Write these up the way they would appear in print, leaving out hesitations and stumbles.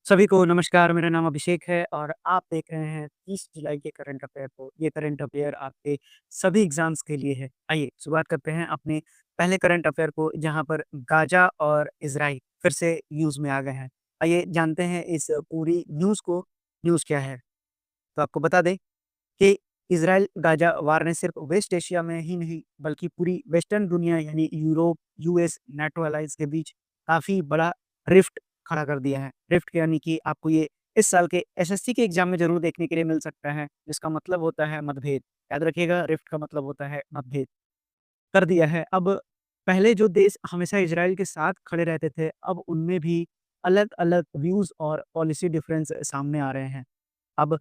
सभी को नमस्कार, मेरा नाम अभिषेक है और आप देख रहे हैं 30 जुलाई के करंट अफेयर को। ये करंट अफेयर आपके सभी एग्ज़ाम्स के लिए है। आइए शुरुआत करते हैं अपने पहले करंट अफेयर को जहाँ पर गाज़ा और इज़राइल फिर से न्यूज़ में आ गए हैं। आइए जानते हैं इस पूरी न्यूज़ क्या है? तो आपको बता दें कि इज़राइल-गाज़ा वार ने सिर्फ़ वेस्ट एशिया में ही नहीं बल्कि पूरी वेस्टर्न दुनिया यानी यूरोप, यूएस, नेटो एलाइज़ के बीच काफ़ी बड़ा रिफ्ट खड़ा कर दिया है। रिफ्ट यानी कि आपको ये इस साल के एसएससी के एग्ज़ाम में ज़रूर देखने के लिए मिल सकता है, जिसका मतलब होता है मतभेद। याद रखिएगा रिफ्ट का मतलब होता है मतभेद। कर दिया है। अब पहले जो देश हमेशा इज़राइल के साथ खड़े रहते थे, अब उनमें भी अलग-अलग व्यूज़ और पॉलिसी डिफरेंस सामने आ रहे हैं। अब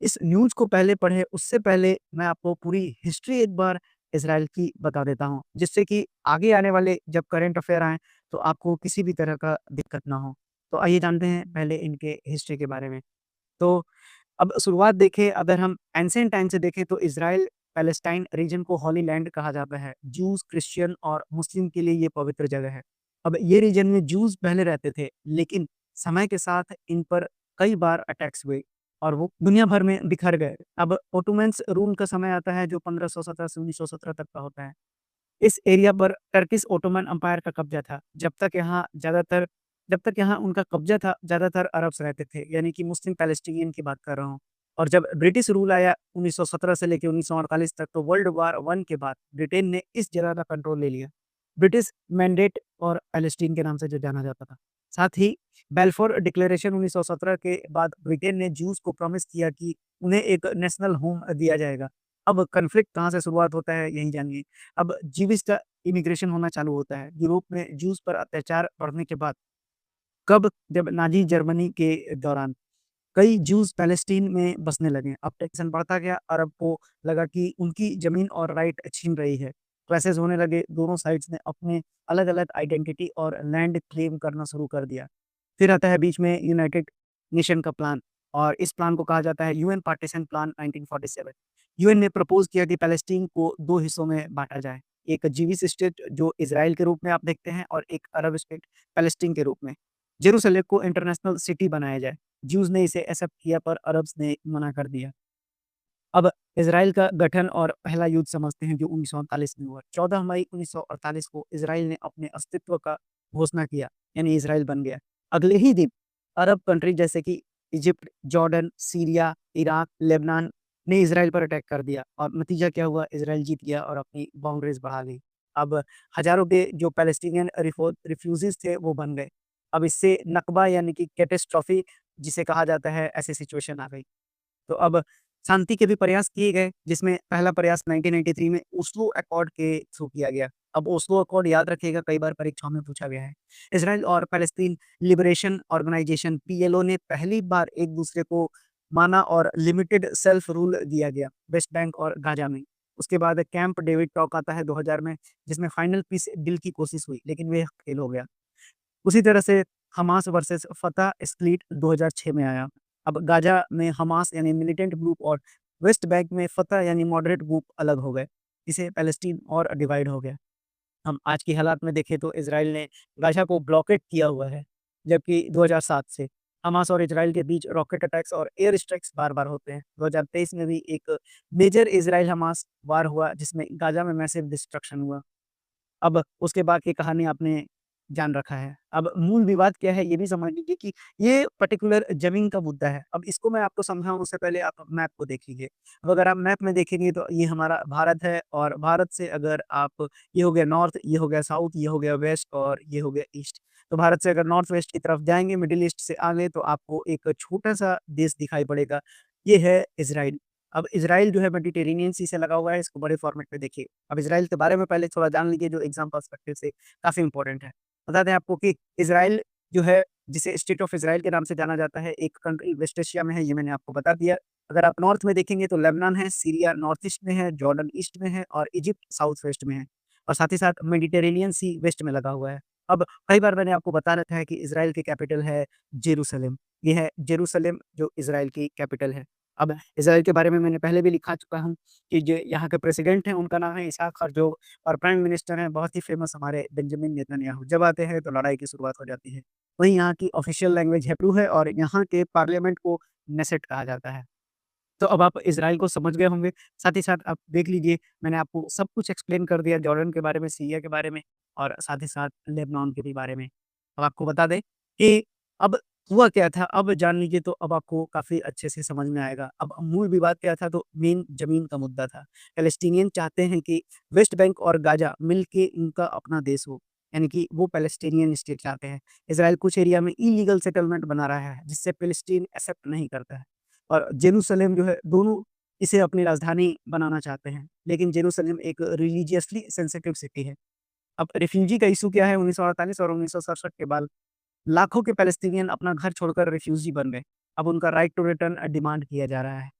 इस न्यूज़ को पहले पढ़ें, उससे पहले मैं आपको पूरी हिस्ट्री एक बार इज़राइल की बता देता हूँ, जिससे कि आगे आने वाले जब करंट अफ़ेयर आएँ, तो आपको किसी भी तरह का दिक्कत ना हो। तो आइए जानते हैं पहले इनके हिस्ट्री के बारे में। तो अब शुरुआत देखें अगर हम एंशिएंट टाइम से देखें तो इज़राइल पैलेस्टाइन रीजन को हॉली लैंड कहा जाता है। ज्यूज़, क्रिश्चियन और मुस्लिम के लिए ये पवित्र जगह है। अब ये रीजन में ज्यूज़ पहले रहते थे, लेकिन समय के साथ इन पर कई बार अटैक्स हुए और वो दुनिया भर में बिखर गए। अब ओटोमन्स रूल का समय आता है जो 1517 से 1917 तक का होता है। इस एरिया पर टर्किश ओटोमन एम्पायर का कब्ज़ा था। जब तक यहाँ उनका कब्ज़ा था, ज़्यादातर अरब्स रहते थे, यानी कि मुस्लिम पैलेस्टीनियन की बात कर रहा हूँ। और जब ब्रिटिश रूल आया 1917 से लेके 1948 तक, तो वर्ल्ड वार 1 के बाद ब्रिटेन ने इस जगह का कंट्रोल ले लिया। ब्रिटिश मैंडेट और पैलेस्टीन के नाम से जो जाना जाता था। साथ ही बेल्फोर डिक्लेरेशन 1917 के बाद ब्रिटेन ने ज्यूज़ को प्रॉमिस किया कि उन्हें एक नेशनल होम दिया जाएगा। अब कॉन्फ्लिक्ट कहाँ से शुरुआत होता है, यही जानिए। अब जीविस का इमिग्रेशन होना चालू होता है। यूरोप में ज्यूज़ पर अत्याचार बढ़ने के बाद कब जब नाज़ी जर्मनी के दौरान कई ज्यूज़ पैलेस्टीन में बसने लगे। अब टेंशन बढ़ता गया, अरब को लगा कि उनकी ज़मीन और राइट छीन रही है। क्लैशेज़ होने लगे, दोनों साइड्स ने अपने अलग-अलग आइडेंटिटी और लैंड क्लेम करना शुरू कर दिया। फिर आता है बीच में यूनाइटेड नेशन का प्लान और इस प्लान को कहा जाता है यूएन पार्टीशन प्लान 1947। यूएन ने प्रपोज़ किया कि पैलेस्टीन को 2 हिस्सों में बाँटा जाए। एक जीविश स्टेट जो इज़राइल के रूप में आप देखते हैं और एक अरब स्टेट पैलेस्टीन के रूप में। जेरूसलम को इंटरनेशनल सिटी बनाया जाए। ज्यूज़ ने इसे एक्सेप्ट किया पर अरब्स ने मना कर दिया। अब इज़राइल का गठन और पहला युद्ध समझते हैं जो 1948 में हुआ। 14 मई 1948 को इज़राइल ने अपने अस्तित्व का घोषणा किया, यानी इज़राइल बन गया। अगले ही दिन अरब कंट्री जैसे कि Egypt, Jordan, Syria, Iraq, Lebanon ने इज़राइल पर अटैक कर दिया और नतीजा क्या हुआ? इज़राइल जीत गया और अपनी बाउंड्रीज़ बढ़ा ली। अब हज़ारों के जो पैलेस्टीनियन रिफ्यूजीज़ थे वो बन गए। अब इससे नकबा यानी कि कैटास्ट्रॉफ़ी जिसे कहा जाता है, ऐसी सिचुएशन आ गई। तो अब शांति के भी प्रयास किए गए, जिसमें पहला प्रयास 1993 में ओस्लो अकॉर्ड के थ्रू किया गया। अब ओस्लो अकॉर्ड याद रखिएगा कई बार परीक्षाओं में पूछा गया है। इज़राइल और पैलेस्टीन लिबरेशन ऑर्गेनाइजेशन पीएलओ ने पहली बार एक-दूसरे को माना और लिमिटेड सेल्फ रूल दिया गया, वेस्ट बैंक और गाज़ा में। उसके बाद कैंप डेविड टॉक आता है 2000 में, जिसमें फाइनल पीस डील की कोशिश हुई, लेकिन वे फेल हो गया। उसी तरह से हमास वर्सेस फतह स्प्लिट 2006 में आया। अब गाज़ा में हमास यानी मिलिटेंट ग्रुप और वेस्ट बैंक में फतह यानी मॉडरेट ग्रुप अलग हो गए। इससे पैलेस्टीन और डिवाइड हो गया। हम आज की हालात में देखें तो इज़राइल ने गाज़ा को ब्लॉकेड किया हुआ है, जबकि 2007 से हमास और इज़राइल के बीच रॉकेट अटैक्स और एयर स्ट्राइक्स बार-बार होते हैं। 2023 में भी एक मेजर इज़राइल-हमास वार हुआ, जिसमें गाज़ा में मैसिव डिस्ट्रक्शन हुआ। अब उसके बाद की कहानी आपने जान रखा है। अब मूल विवाद क्या है ये भी समझ लीजिए कि ये पर्टिकुलर ज़मीन का मुद्दा है। अब इसको मैं आपको समझाऊँ उससे पहले आप मैप को देख लीजिए। अब अगर आप मैप में देखेंगे तो ये हमारा भारत है और भारत से अगर आप ये हो गया नॉर्थ, ये हो गया साउथ, ये हो गया वेस्ट और ये हो गया ईस्ट। तो भारत से अगर नॉर्थ वेस्ट की तरफ जाएँगे मिडल ईस्ट से आगे तो आपको एक छोटा-सा देश दिखाई पड़ेगा। ये है इज़राइल। अब इज़राइल जो है मेडिटेरेनियन सी से लगा हुआ है, इसको बड़े फॉर्मेट में देखिए। अब इज़राइल के बारे में पहले थोड़ा जान लीजिए जो एग्ज़ाम पर्सपेक्टिव से काफ़ी इम्पोर्टेंट है। बता दें आपको कि इज़राइल जो है जिसे स्टेट ऑफ इज़राइल के नाम से जाना जाता है, एक कंट्री वेस्ट एशिया में है, ये मैंने आपको बता दिया। अगर आप नॉर्थ में देखेंगे तो लेबनान है, सीरिया नॉर्थ ईस्ट में है, जॉर्डन ईस्ट में है और इजिप्ट साउथ वेस्ट में है। और साथ ही साथ मेडिटेरेनियन सी वेस्ट में लगा हुआ है। अब कई बार मैंने आपको बता रखा है कि इज़राइल की कैपिटल है जेरूसलम। ये है जेरूसलम जो इज़राइल की कैपिटल है। अब इज़राइल के बारे में मैंने पहले भी लिखा चुका हूँ कि जो यहाँ के प्रेसिडेंट हैं उनका नाम है इसहाक हर्ज़ोग और प्राइम मिनिस्टर हैं बहुत ही फ़ेमस हमारे बेंजामिन नेतन्याहू। जब आते हैं तो लड़ाई की शुरुआत हो जाती है। वहीं यहाँ की ऑफ़िशियल लैंग्वेज हिब्रू है और यहाँ के पार्लियामेंट को नेसेट कहा जाता है। तो अब आप इज़राइल को समझ गए होंगे। साथ ही साथ आप देख लीजिए, मैंने आपको सब कुछ एक्सप्लेन कर दिया जॉर्डन के बारे में, सीरिया के बारे में और साथ ही साथ लेबनान के भी बारे में। अब आपको बता दें कि अब हुआ क्या था, अब जान लीजिए तो अब आपको काफ़ी अच्छे से समझ में आएगा। अब मूल विवाद क्या था, तो मेन ज़मीन का मुद्दा था। पैलेस्टीनियन चाहते हैं कि वेस्ट बैंक और गाज़ा मिल के उनका अपना देश हो, यानी कि वो पैलेस्टीनियन स्टेट चाहते हैं। इज़राइल कुछ एरिया में इल्लीगल सेटलमेंट बना रहा है, जिससे पैलेस्टीन एक्सेप्ट नहीं करता है। और जेरूसलम जो है, दोनों इसे अपनी राजधानी बनाना चाहते हैं, लेकिन जेरूसलम एक रिलीजियसली सेंसिटिव सिटी है। अब रिफ्यूजी का इश्यू क्या है, 1948 और 1967 के बाद लाखों के पैलेस्टीनियन अपना घर छोड़कर रिफ्यूजी बन गए। अब उनका राइट टू रिटर्न डिमांड किया जा रहा है।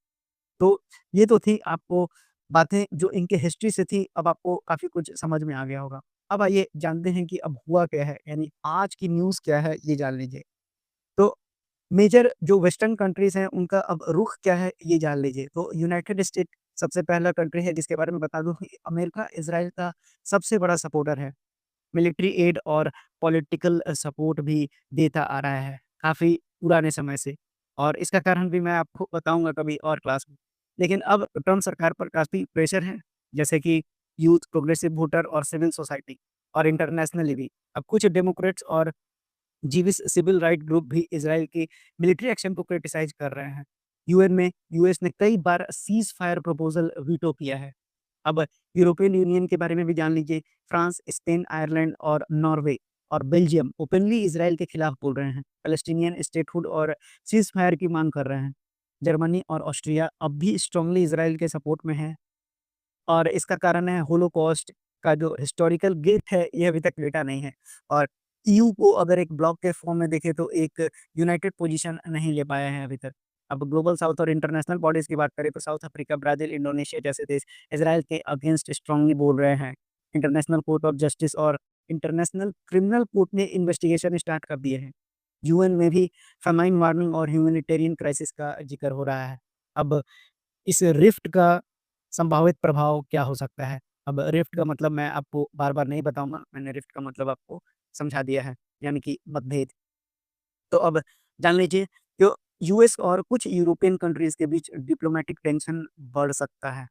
तो ये तो थी आपको बातें जो इनके हिस्ट्री से थी, अब आपको काफ़ी कुछ समझ में आ गया होगा। अब आइए जानते हैं कि अब हुआ क्या है, यानी आज की न्यूज़ क्या है, ये जान लीजिए। तो मेजर जो वेस्टर्न कंट्रीज़ हैं, उनका अब रुख क्या है, ये जान लीजिए। तो यूनाइटेड स्टेट सबसे पहला कंट्री है, जिसके बारे में बता दूँ कि अमेरिका इज़राइल का सबसे बड़ा सपोर्टर है। मिलिट्री एड और पॉलिटिकल सपोर्ट भी देता आ रहा है, काफ़ी पुराने समय से, और इसका कारण भी मैं आपको बताऊँगा कभी और क्लास में। लेकिन अब ट्रम्प सरकार पर काफ़ी प्रेशर है, जैसे कि यूथ, प्रोग्रेसिव वोटर और सिविल सोसाइटी और इंटरनेशनली भी। अब कुछ डेमोक्रेट्स और जीविस सिविल राइट ग्रुप भी इज़राइल की मिलिट्री एक्शन को क्रिटिसाइज़ कर रहे हैं। यूएन में यूएस ने कई बार सीज़ फायर प्रपोज़ल वीटो किया है। अब यूरोपियन यूनियन के बारे में भी जान लीजिए। फ्रांस, स्पेन, आयरलैंड और नॉर्वे और बेल्जियम ओपनली इज़राइल के खिलाफ बोल रहे हैं। पैलेस्टीनियन स्टेटहुड और सीज़ फायर की माँग कर रहे हैं। जर्मनी और ऑस्ट्रिया अब भी स्ट्रांगली इज़राइल के सपोर्ट में हैं। और इसका कारण है होलोकॉस्ट का जो हिस्टोरिकल गिल्ट है, ये अभी तक मिटा नहीं है। और ईयू को अगर एक ब्लॉक के फॉर्म में देखें, तो एक यूनाइटेड पोजीशन नहीं ले पाया है अभी तक। अब ग्लोबल साउथ और इंटरनेशनल बॉडीज़ की बात करें, तो साउथ अफ्रीका, ब्राज़ील, इंडोनेशिया जैसे देश इज़राइल के अगेंस्ट स्ट्रांगली बोल रहे हैं। इंटरनेशनल कोर्ट ऑफ जस्टिस और इंटरनेशनल क्रिमिनल कोर्ट ने इन्वेस्टिगेशन स्टार्ट कर दिए हैं। यूएन में भी फेमाइन वार्निंग और ह्यूमैनिटेरियन क्राइसिस का ज़िक्र हो रहा है। अब इस रिफ्ट का संभावित प्रभाव क्या हो सकता है? अब रिफ्ट का मतलब मैं आपको बार-बार नहीं बताऊँगा, मैंने रिफ्ट का मतलब आपको समझा दिया है, यानी कि मतभेद। तो अब जान लीजिए, जो यूएस और कुछ यूरोपियन कंट्रीज़ के बीच डिप्लोमैटिक टेंशन बढ़ सकता है।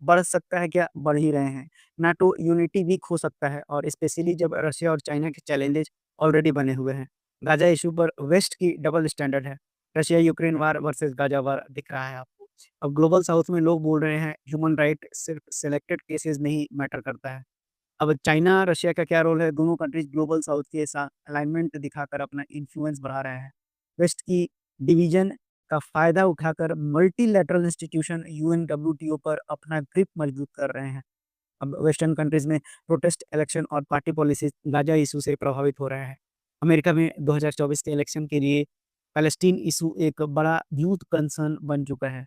बढ़ सकता है क्या? बढ़ ही रहे हैं। नाटो यूनिटी वीक हो सकता है, और स्पेशली जब रशिया और चाइना के चैलेंजेस ऑलरेडी बने हुए हैं। गाज़ा इश्यू पर वेस्ट की डबल स्टैंडर्ड है। Russia Ukraine war versus Gaza war दिख रहा है आपको। अब ग्लोबल साउथ में लोग बोल रहे हैं ह्यूमन राइट सिर्फ सिलेक्टेड केसेस में ही मैटर करता है। अब चाइना, रशिया का क्या रोल है? दोनों कंट्रीज़ ग्लोबल साउथ के साथ अलाइनमेंट दिखाकर अपना इन्फ्लुएंस बढ़ा रहे हैं। वेस्ट की डिवीज़न का फ़ायदा उठाकर मल्टीलैटरल इंस्टीट्यूशन यूएन, डब्ल्यूटीओ पर अपना ग्रिप मजबूत कर रहे हैं। अब वेस्टर्न कंट्रीज़ में प्रोटेस्ट, इलेक्शन और पार्टी पॉलिसीज़ गाज़ा इश्यू से प्रभावित हो रहे हैं। अमेरिका में 2024 के इलेक्शन के लिए पैलेस्टीन इश्यू एक बड़ा यूथ कंसर्न बन चुका है।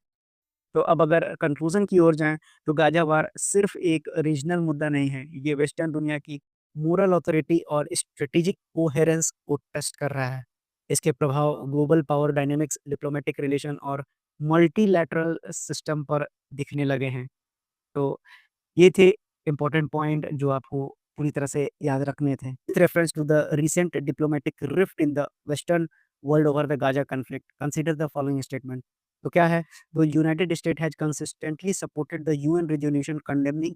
तो अब अगर कंक्लूज़न की ओर जाएँ, तो गाज़ा वार सिर्फ़ एक रीजनल मुद्दा नहीं है, ये वेस्टर्न दुनिया की मोरल अथॉरिटी और स्ट्रैटेजिक कोहेरेंस को टेस्ट कर रहा है। इसके प्रभाव global power dynamics, diplomatic relation और मल्टीलैटरल सिस्टम पर दिखने लगे हैं। तो ये थे इम्पोर्टेंट पॉइंट जो आपको पूरी तरह से याद रखने थे। With reference to the recent diplomatic rift in the western world over the Gaza conflict, consider the following statement. तो क्या है? The United State has consistently supported the UN resolution condemning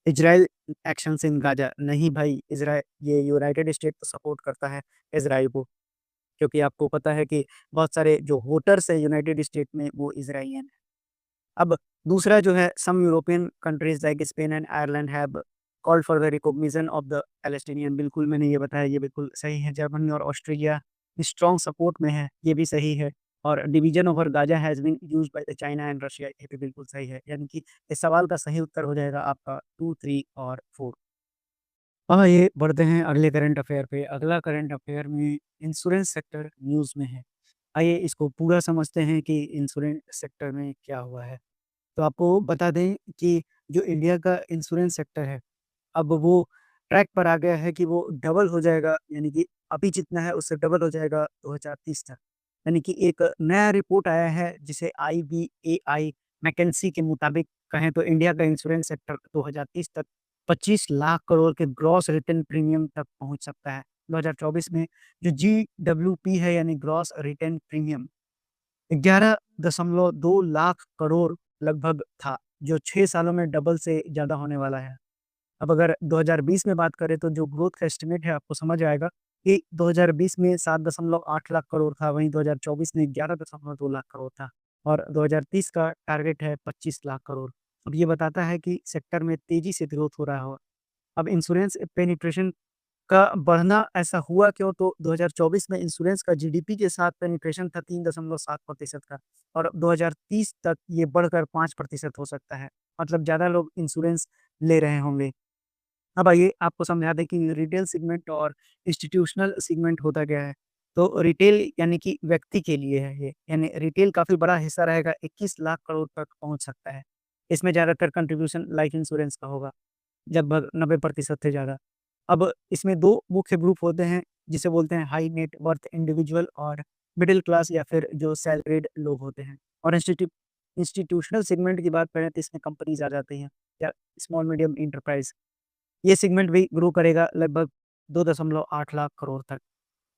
Israel actions in Gaza. नहीं भाई, Israel, ये United state तो support करता है Israel को, क्योंकि आपको पता है कि बहुत सारे जो वोटर्स हैं यूनाइटेड स्टेट में, वो इज़राइलियन हैं। अब दूसरा जो है, some European countries like Spain and Ireland have called for the recognition of the Palestinian. बिल्कुल मैंने ये बताया, ये बिल्कुल सही है। जर्मनी और ऑस्ट्रेलिया स्ट्रॉन्ग सपोर्ट में है, ये भी सही है। और division over Gaza has been used by the China and Russia, ये भी बिल्कुल सही है। यानी कि इस सवाल का सही उत्तर हो जाएगा आपका 2, 3 और 4। ये बढ़ते हैं अगले करंट अफ़ेयर पे। अगला करंट अफ़ेयर में इंश्योरेंस सेक्टर न्यूज़ में है। आइए इसको पूरा समझते हैं कि इंश्योरेंस सेक्टर में क्या हुआ है। तो आपको बता दें कि जो इंडिया का इंश्योरेंस सेक्टर है, अब वो ट्रैक पर आ गया है कि वो डबल हो जाएगा, यानी कि अभी जितना है उससे डबल हो जाएगा 2030 तक। यानी कि एक नया रिपोर्ट आया है, जिसे आईबीएआई मैकेंजी के मुताबिक कहें, तो इंडिया का इंश्योरेंस सेक्टर 2030 तक 25 लाख करोड़ के ग्रॉस रिटेन प्रीमियम तक पहुँच सकता है। 2024 में जो जीडब्ल्यूपी है यानी gross written premium 11.2 lakh crore लगभग था, जो 6 सालों में डबल से ज़्यादा होने वाला है। अब अगर 2020 में बात करें तो जो ग्रोथ का एस्टिमेट है आपको समझ आएगा कि 2020 में 7.8 लाख करोड़ था, वहीं 2024 में 11.2 लाख करोड़ था और 2030 का टारगेट है 25 लाख करोड़। अब ये बताता है कि सेक्टर में तेज़ी से ग्रोथ हो रहा हो। अब इंश्योरेंस पेनिट्रेशन का बढ़ना ऐसा हुआ क्यों? तो 2024 में इंश्योरेंस का जीडीपी के साथ पेनिट्रेशन था 3.7% का और 2030 तक ये बढ़कर 5% हो सकता है। मतलब ज़्यादा लोग इंश्योरेंस ले रहे होंगे। अब आइए आपको समझा दें कि रिटेल सेगमेंट और इंस्टीट्यूशनल सेगमेंट होता क्या है। तो रिटेल यानी कि व्यक्ति के लिए है ये, यानी रिटेल काफ़ी बड़ा हिस्सा रहेगा, 21 लाख करोड़ तक पहुँच सकता है। इसमें ज़्यादातर कंट्रीब्यूशन लाइफ इंश्योरेंस का होगा, लगभग 90% से ज़्यादा। अब इसमें 2 मुख्य ग्रुप होते हैं, जिसे बोलते हैं हाई नेट वर्थ इंडिविजुअल और मिडल क्लास या फिर जो सैलरीड लोग होते हैं। और इंस्टीट्यूशनल सेगमेंट की बात करें तो इसमें कंपनीज़ आ जाती हैं या स्मॉल मीडियम एंटरप्राइज़। ये सेगमेंट भी ग्रो करेगा लगभग 2.8 लाख करोड़ तक।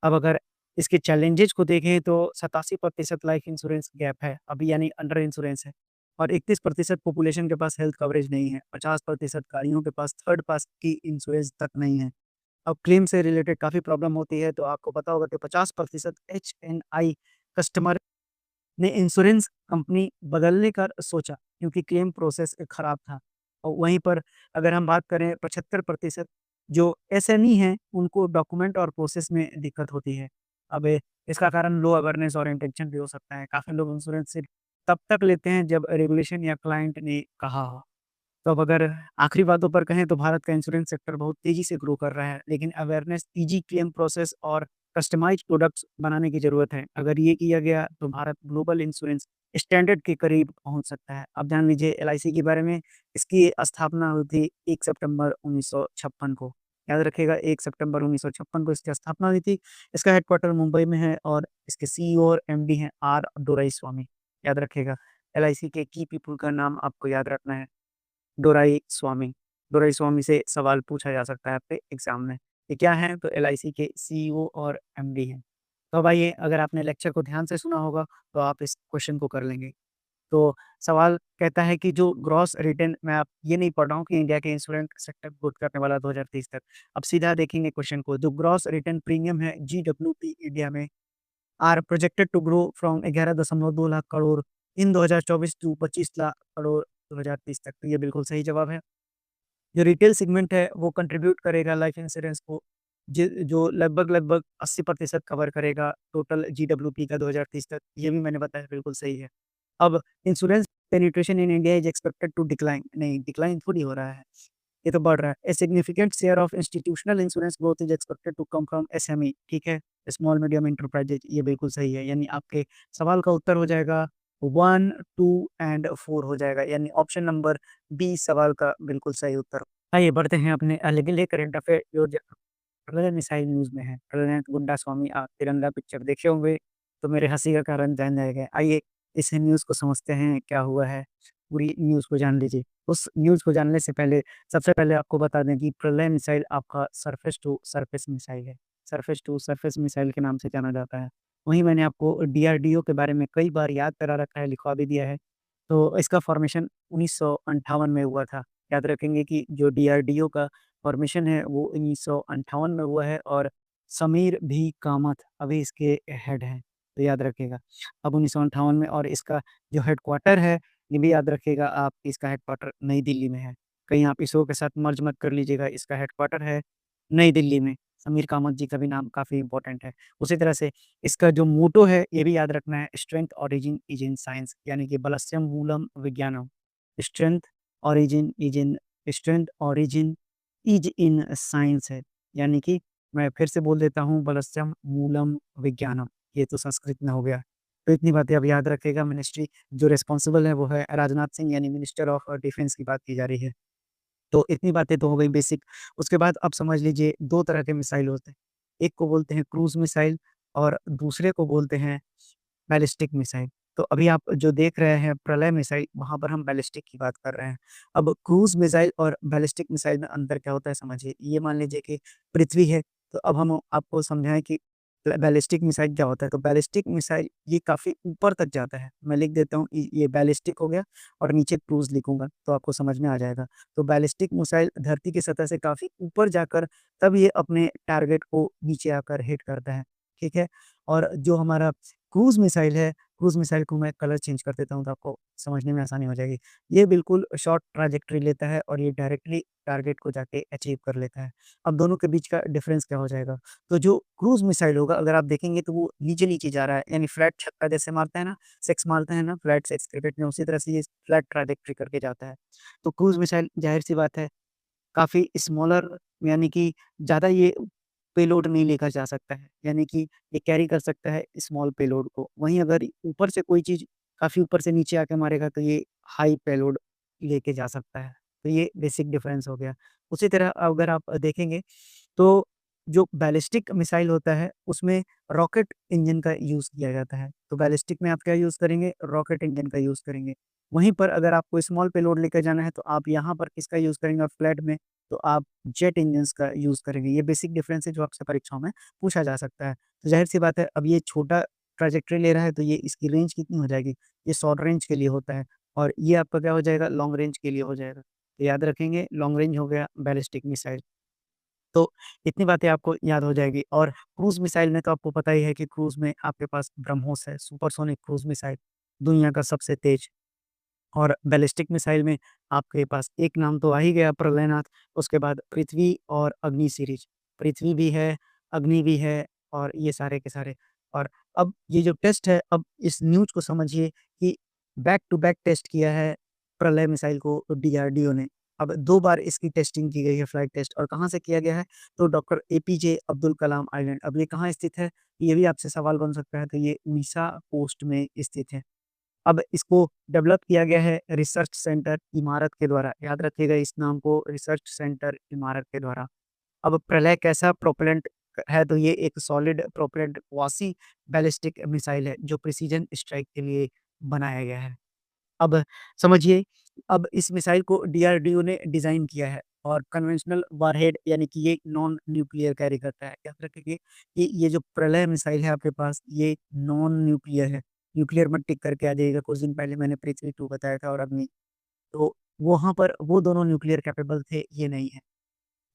अब अगर इसके चैलेंजेज़ को देखें तो 87% लाइफ इंश्योरेंस गैप है, अभी यानी अंडर इंश्योरेंस है और 31% पॉपुलेशन के पास हेल्थ कवरेज नहीं है, 50% गाड़ियों के पास थर्ड पार्टी इंश्योरेंस तक नहीं है। अब क्लेम से रिलेटेड काफ़ी प्रॉब्लम होती है, तो आपको पता होगा कि 50% एचएनआई कस्टमर ने इंश्योरेंस कंपनी बदलने का सोचा क्योंकि क्लेम प्रोसेस खराब था। और वहीं पर अगर हम बात करें 75% जो एसएमई हैं, उनको डॉक्यूमेंट और प्रोसेस में दिक्कत होती है। अब इसका कारण लो अवेयरनेस और इंटेंशन भी हो सकता है। काफ़ी लोग इंश्योरेंस सिर्फ तब तक लेते हैं जब रेगुलेशन या क्लाइंट ने कहा हो। तो अब अगर आखिरी बातों पर कहें तो भारत का इंश्योरेंस सेक्टर बहुत तेज़ी से ग्रो कर रहा है, लेकिन अवेयरनेस, ईज़ी क्लेम प्रोसेस और कस्टमाइज़्ड प्रोडक्ट्स बनाने की ज़रूरत है। अगर ये किया गया तो भारत ग्लोबल इंश्योरेंस स्टैंडर्ड के करीब पहुँच सकता है। अब जान लीजिए एलआईसी के बारे में, इसकी स्थापना हुई थी 1 सितंबर 1956 को। याद रखिएगा 1 सितंबर 1956 को इसकी स्थापना हुई थी। इसका हेडक्वार्टर मुंबई में है और इसके सीईओ और एमडी हैं आर दोराईस्वामी। याद रखिएगा एलआईसी के की पीपल का नाम आपको याद रखना है। दोराईस्वामी। दोराईस्वामी से सवाल पूछा जा सकता है आपके एग्ज़ाम में। ये क्या हैं? तो एलआईसी के सीईओ और एमडी हैं। तो अब आइए अगर आपने लेक्चर को ध्यान से सुना होगा तो आप इस क्वेश्चन को कर लेंगे। तो सवाल कहता है कि जो ग्रॉस रिटेन मैं आप ये नहीं पढ़ रहा हूँ कि इंडिया के इंश्योरेंस सेक्टर ग्रोथ करने वाला 2030 तक। अब सीधा देखेंगे क्वेश्चन को, जो ग्रॉस रिटेन प्रीमियम है जीडब्ल्यूपी इंडिया में are projected to grow from 11.2 lakh crore in 2024 to 25 lakh crore 2030 तक। तो ये बिल्कुल सही जवाब है। जो रिटेल सेगमेंट है वो कंट्रीब्यूट करेगा लाइफ इंश्योरेंस को जो लगभग 80% कवर करेगा टोटल जीडब्ल्यूपी का 2030 तक। ये भी मैंने बताया बिल्कुल सही है। अब insurance penetration in India is expected to decline, नहीं डिक्लाइन थोड़ी हो रहा है, ये तो बढ़ रहा है। A significant share of institutional insurance growth is expected to come from SME, ठीक है, स्मॉल मीडियम एंटरप्राइजेज, ये बिल्कुल सही है। यानी आपके सवाल का उत्तर हो जाएगा 1, 2 एंड 4 हो जाएगा, यानी ऑप्शन नंबर बी सवाल का बिल्कुल सही उत्तर। आइए बढ़ते हैं अपने अगले करंट अफेयर जो ट्रेलर मिसाइल न्यूज़ में है। ट्रेलर गुंडा स्वामी आप तिरंगा पिक्चर देखे होंगे, तो मेरे हँसी का कारण जान जाएगा। आइए इस न्यूज़ को समझते हैं क्या हुआ है, पूरी न्यूज़ को जान लीजिए। उस न्यूज़ को जानने से पहले सबसे पहले आपको बता दें कि प्रलय मिसाइल आपका सरफेस टू सरफेस मिसाइल है। सरफेस टू सरफेस मिसाइल के नाम से जाना जाता है। वहीं मैंने आपको डीआरडीओ के बारे में कई बार याद करा रखा है, लिखवा भी दिया है। तो इसका फॉर्मेशन 1958 में हुआ था। याद रखेंगे कि जो डीआरडीओ का फॉर्मेशन है वो 1958 में हुआ है और समीर भी कामत अभी इसके हेड हैं, तो याद रखिएगा। अब 1958 में और इसका जो हेडक्वार्टर है, ये भी याद रखिएगा आप, इसका हेडक्वार्टर नई दिल्ली में है। कहीं आप इसरो के साथ मर्ज मत कर लीजिएगा, इसका हेडक्वार्टर है नई दिल्ली में। समीर कामत जी का भी नाम काफ़ी इम्पोर्टेंट है। उसी तरह से इसका जो मोटो है ये भी याद रखना है, strength origin is in science, यानी कि बलस्यम मूलम विज्ञानम। Strength origin is in strength origin is in science है, यानी कि मैं फिर से बोल देता हूँ, बलस्यम मूलम विज्ञानम, ये तो संस्कृत में हो गया। तो इतनी बातें अब याद रखिएगा। मिनिस्ट्री जो रिस्पॉन्सिबल है वो है राजनाथ सिंह, यानी मिनिस्टर ऑफ डिफेंस की बात की जा रही है। तो इतनी बातें तो हो गई बेसिक। उसके बाद अब समझ लीजिए 2 तरह के मिसाइल होते हैं। एक को बोलते हैं क्रूज़ मिसाइल और दूसरे को बोलते हैं बैलिस्टिक मिसाइल। तो अभी आप जो देख रहे हैं प्रलय मिसाइल, वहाँ पर हम बैलिस्टिक की बात कर रहे हैं। अब क्रूज़ मिसाइल और बैलिस्टिक मिसाइल में अंतर क्या होता है समझिए। ये मान लीजिए कि पृथ्वी है, तो अब हम आपको समझाएँ कि बैलिस्टिक मिसाइल क्या होता है? तो बैलिस्टिक मिसाइल ये काफ़ी ऊपर तक जाता है। मैं लिख देता हूँ, ये बैलिस्टिक हो गया और नीचे क्रूज़ लिखूँगा तो आपको समझ में आ जाएगा। तो बैलिस्टिक मिसाइल धरती की सतह से काफ़ी ऊपर जाकर तब ये अपने टारगेट को नीचे आकर हिट करता है, ठीक है? और जो हमारा क्रूज़ मिसाइल है, क्रूज़ मिसाइल को मैं कलर चेंज कर देता हूँ तो आपको समझने में आसानी हो जाएगी। ये बिल्कुल शॉर्ट ट्रैजेक्टरी लेता है और ये डायरेक्टली टारगेट को जाके अचीव कर लेता है। अब दोनों के बीच का डिफरेंस क्या हो जाएगा? तो जो क्रूज़ मिसाइल होगा अगर आप देखेंगे तो वो नीचे-नीचे जा रहा है, यानी फ्लैट छक्का जैसे मारते हैं ना, सिक्स मारते हैं ना फ्लैट सिक्स क्रिकेट में, उसी तरह से ये फ्लैट ट्रैजेक्टरी करके जाता है। तो क्रूज़ मिसाइल ज़ाहिर-सी बात है काफ़ी स्मॉलर, यानी कि ज़्यादा ये पेलोड नहीं लेकर जा सकता है, यानी कि ये कैरी कर सकता है स्मॉल पेलोड को। वहीं अगर ऊपर से कोई चीज़ काफ़ी ऊपर से नीचे आके मारेगा तो ये हाई पेलोड लेके जा सकता है। तो ये बेसिक डिफरेंस हो गया। उसी तरह अगर आप देखेंगे तो जो बैलिस्टिक मिसाइल होता है, उसमें रॉकेट इंजन का यूज़ किया जाता है। तो बैलिस्टिक में आप क्या यूज़ करेंगे? रॉकेट इंजन का यूज़ करेंगे। वहीं पर अगर आपको स्मॉल पेलोड लेकर जाना है, तो आप यहाँ पर किसका यूज़ करेंगे? और फ्लैट में, तो आप जेट इंजन्स का यूज़ करेंगे। ये बेसिक डिफरेंस है जो आपसे परीक्षाओं में पूछा जा सकता है। तो ज़ाहिर-सी बात है, अब ये छोटा ट्रैजेक्टरी ले रहा है, तो ये इसकी रेंज कितनी हो जाएगी? ये शॉर्ट रेंज के लिए होता है और ये आपका क्या हो जाएगा? लॉन्ग रेंज के लिए हो जाएगा। तो याद रखेंगे, लॉन्ग रेंज हो गया बैलिस्टिक मिसाइल। तो इतनी बातें आपको याद हो जाएगी और क्रूज़ मिसाइल में तो आपको पता ही है कि क्रूज़ में आपके पास ब्रह्मोस है, सुपरसोनिक क्रूज़ मिसाइल, दुनिया का सबसे तेज़। और बैलिस्टिक मिसाइल में आपके पास एक नाम तो आ ही गया प्रलयनाथ, उसके बाद पृथ्वी और अग्नि सीरीज़। पृथ्वी भी है, अग्नि भी है और ये सारे के सारे। और अब ये जो टेस्ट है, अब इस न्यूज़ को समझिए कि बैक टू बैक टेस्ट किया है प्रलय मिसाइल को डीआरडीओ ने। अब 2 बार इसकी टेस्टिंग की गई है, फ्लाइट टेस्ट, और कहाँ से किया गया है? तो doctor APJ Abdul Kalam island. अब ये कहाँ स्थित है? ये भी आपसे सवाल बन सकता है, तो ये उड़ीसा कोस्ट में स्थित है। अब इसको डेवलप किया गया है रिसर्च सेंटर इमारत के द्वारा, याद रखिएगा इस नाम को, रिसर्च सेंटर इमारत के द्वारा। अब प्रलय कैसा प्रोपेलेंट है? तो ये एक solid propellant quasi ballistic missile है जो प्रिसिजन स्ट्राइक के लिए बनाया गया है। अब समझिए, अब इस मिसाइल को डीआरडीओ ने डिज़ाइन किया है और कन्वेंशनल वारहेड, यानी कि ये नॉन न्यूक्लियर कैरी करता है। याद रखिए कि ये जो प्रलय मिसाइल है आपके पास, ये नॉन न्यूक्लियर है। न्यूक्लियर मत टिक करके आ जाइएगा, कुछ दिन पहले मैंने पृथ्वी 2 बताया था और अग्नि, तो वहाँ पर वो दोनों न्यूक्लियर कैपेबल थे, ये नहीं है।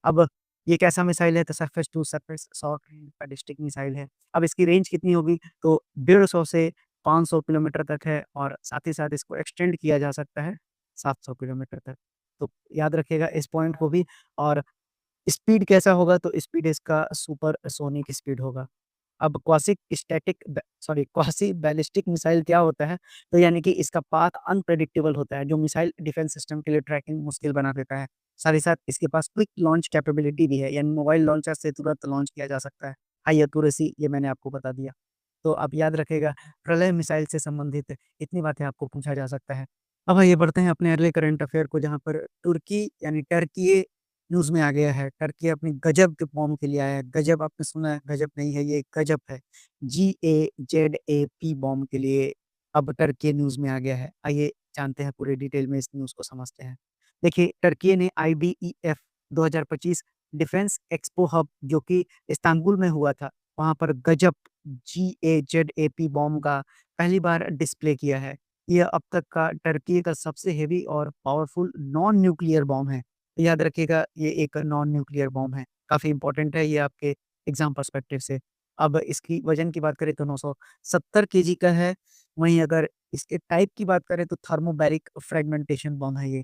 अब ये कैसा मिसाइल है? तो surface to surface short range ballistic missile है। अब इसकी रेंज कितनी होगी? तो 150 से 500 किलोमीटर तक है और साथ ही साथ इसको एक्सटेंड किया जा सकता है 700 किलोमीटर तक। तो याद रखिएगा इस पॉइंट को भी। और स्पीड कैसा होगा? तो स्पीड इसका सुपरसोनिक स्पीड होगा। अब क्वासी बैलिस्टिक मिसाइल क्या होता है? तो यानी कि इसका पाथ अनप्रेडिक्टेबल होता है, जो मिसाइल डिफेंस सिस्टम के लिए ट्रैकिंग मुश्किल बना देता है। साथ ही साथ इसके पास क्विक लॉन्च कैपेबिलिटी भी है, यानी मोबाइल लॉन्चर से तुरंत लॉन्च किया जा सकता है। हाई एक्यूरेसी, ये मैंने आपको बता दिया। तो आप याद रखिएगा, प्रलय मिसाइल से संबंधित इतनी बातें आपको पूछा जा सकता है। अब आइए बढ़ते हैं अपने अगले करंट अफेयर को, जहाँ पर तुर्की यानी टर्की न्यूज़ में आ गया है। टर्की अपनी गज़ब के फॉर्म के लिए आया है। गज़ब आपने सुना है, गज़ब नहीं है, ये गज़ब है। GAZAP बॉम्ब के लिए अब टर्की न्यूज़ में आ गया है। आइए जानते हैं पूरे डिटेल में, इस न्यूज़ को समझते हैं। देखिए, टर्की ने IDEF 2025 डिफेंस एक्सपो हब, जो कि इस्तांबुल में हुआ था, वहाँ पर गज़ब GAZAP बॉम्ब का पहली बार डिस्प्ले किया है। यह अब तक का टर्की का सबसे हेवी और पावरफुल नॉन न्यूक्लियर बॉम्ब है। याद रखिएगा, ये एक नॉन न्यूक्लियर बॉम्ब है, काफ़ी इम्पोर्टेंट है ये आपके एग्ज़ाम पर्सपेक्टिव से। अब इसकी वज़न की बात करें तो 970 केजी का है, वहीं अगर इसके टाइप की बात करें तो थर्मोबैरिक फ्रैगमेंटेशन बॉम्ब है ये।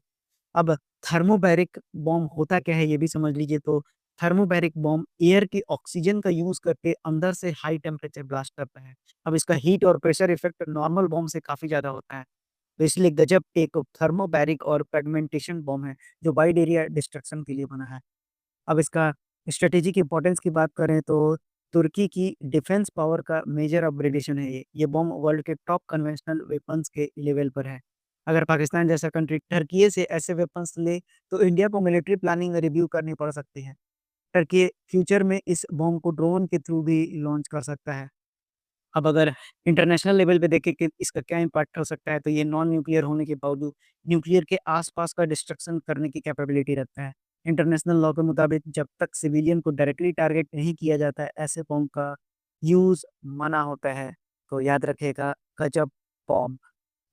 अब थर्मोबैरिक बॉम्ब होता क्या है, ये भी समझ लीजिए। तो थर्मोबैरिक बॉम्ब एयर के ऑक्सीजन का यूज़ करके अंदर से हाई टेम्परेचर ब्लास्ट करता है। अब इसका हीट और प्रेशर इफ़ेक्ट नॉर्मल बॉम्ब से काफ़ी ज़्यादा होता है। तो इसलिए गजब एक थर्मोबैरिक और फ्रैगमेंटेशन बॉम्ब है, जो वाइड एरिया डिस्ट्रक्शन के लिए बना है। अब इसका स्ट्रैटेजिक इम्पोर्टेंस की बात करें तो तुर्की की डिफेंस पावर का मेजर अपग्रेडेशन है ये। ये बॉम्ब वर्ल्ड के टॉप कन्वेंशनल वेपन्स के लेवल पर है। अगर पाकिस्तान जैसा कंट्री टर्की से ऐसे वेपन्स ले, तो इंडिया को मिलिट्री प्लानिंग रिव्यू करनी पड़ सकती है। टर्की फ्यूचर में इस बॉम्ब को ड्रोन के थ्रू भी लॉन्च कर सकता है। अब अगर इंटरनेशनल लेवल पे देखें कि इसका क्या इम्पैक्ट हो सकता है, तो ये नॉन न्यूक्लियर होने के बावजूद न्यूक्लियर के आस-पास का डिस्ट्रक्शन करने की कैपेबिलिटी रखता है। इंटरनेशनल लॉ के मुताबिक जब तक सिविलियन को डायरेक्टली टारगेट नहीं किया जाता है, ऐसे बॉम्ब का यूज़ मना होता है। तो याद रखिएगा, गजब बॉम्ब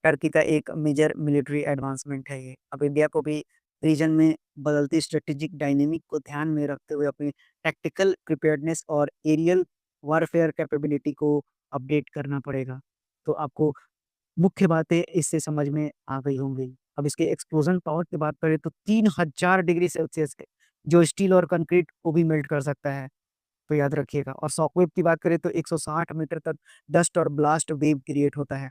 टर्की का एक मेजर मिलिट्री एडवांसमेंट है ये। अब इंडिया को भी रीजन में बदलती स्ट्रेटेजिक डायनेमिक को ध्यान में रखते हुए अपनी टैक्टिकल प्रिपेयर्डनेस और एरियल वारफेयर कैपेबिलिटी को अपडेट करना पड़ेगा। तो आपको मुख्य बातें इससे समझ में आ गई होंगी। अब इसके एक्सप्लोजन पावर की बात करें तो 3000 डिग्री सेल्सियस के जो स्टील और कंक्रीट को भी मेल्ट कर सकता है, तो याद रखिएगा। और शॉकवेव की बात करें तो 160 मीटर तक डस्ट और ब्लास्ट वेव क्रिएट होता है।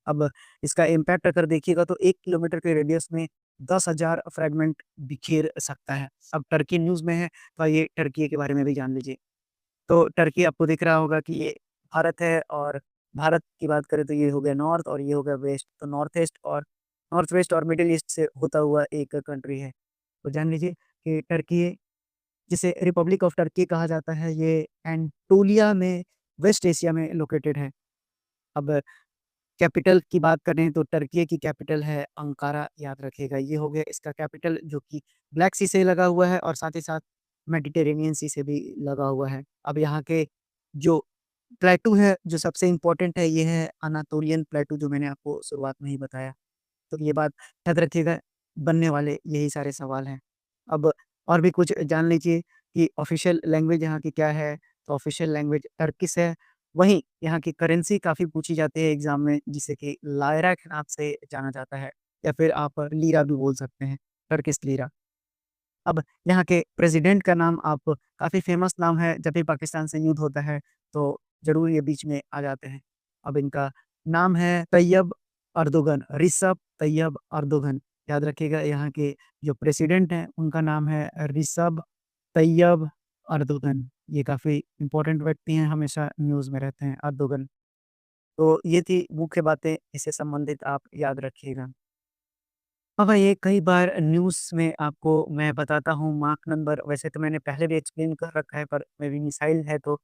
अब इसका इम्पैक्ट अगर देखिएगा तो 1 किलोमीटर के रेडियस में 10,000 फ्रैगमेंट बिखेर सकता है। अब टर्की न्यूज़ में है, तो ये टर्की के बारे में भी जान लीजिए। तो टर्की आपको दिख रहा होगा कि ये भारत है, और भारत की बात करें तो ये हो गया नॉर्थ और ये हो गया वेस्ट। तो नॉर्थ वेस्ट और मिडल ईस्ट से होता हुआ एक कंट्री है। तो जान लीजिए कि टर्की, जिसे रिपब्लिक ऑफ टर्की कहा जाता है, ये एंटोलिया में वेस्ट एशिया में लोकेटेड है। अब कैपिटल की बात करें तो टर्की की कैपिटल है अंकारा, याद रखिएगा। ये हो गया इसका कैपिटल, जो कि ब्लैक सी से लगा हुआ है और साथ ही साथ मेडिटेरेनियन सी से भी लगा हुआ है। अब यहाँ के जो प्लेटू है, जो सबसे इम्पोर्टेंट है, ये है अनातोलियन प्लेटू, जो मैंने आपको शुरुआत में ही बताया। तो ये बात याद रखिएगा, बनने वाले यही सारे सवाल हैं। अब और भी कुछ जान लीजिए कि ऑफ़िशियल लैंग्वेज यहाँ की क्या है, तो ऑफ़िशियल लैंग्वेज टर्किश है। वहीं यहाँ की करेंसी काफ़ी पूछी जाती है एग्ज़ाम में, जिसे कि लायरा के नाम से जाना जाता है, या फिर आप लीरा भी बोल सकते हैं, टर्किश लीरा। अब यहाँ के प्रेज़िडेंट का नाम आप काफ़ी फ़ेमस नाम है, जब भी पाकिस्तान से युद्ध होता है, तो ज़रूर ये बीच में आ जाते हैं। अब इनका नाम है तैयब अर्दोगन, रिसेप तैयब अर्दोगन। याद रखिएगा, यहाँ के जो प्रेसिडेंट हैं, उनका नाम है रिसेप तैयब अर्दोगन। ये काफ़ी इम्पोर्टेंट व्यक्ति हैं, हमेशा न्यूज़ में रहते हैं, अर्दोगन। तो ये थी मुख्य बातें, इससे संबंधित आप याद रखिएगा। हाँ भाई, ये कई बार न्यूज़ में आपको मैं बताता हूँ मार्क नंबर, वैसे तो मैंने पहले भी एक्सप्लेन कर रखा है, पर मेरी मिसाइल है तो